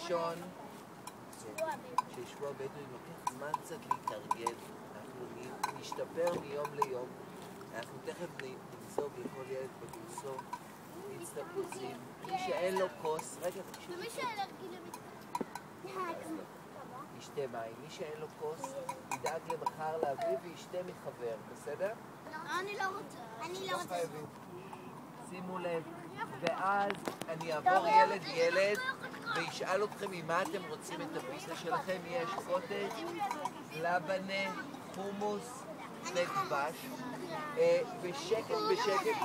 ראשון, ששבוע הבדואים לוקח זמן קצת להתארגן, אנחנו נשתפר מיום ליום, אנחנו תכף נמזוג לכל ילד בגוסו, מיץ תפוזים, מי שאין לו כוס, רגע תקשיב, ומי שאלרגי למיץ ישתה מים, מי שאין לו כוס ידאג למחר להביא וישתה מחבר, בסדר? אני לא רוצה. אני לא רוצה. שימו לב, ואז אני אעבור ילד ילד וישאל אתכם ממה אתם רוצים את הפיצה שלכם. יש קוטג', לבנה, חומוס ודבש. בשקט בשקט.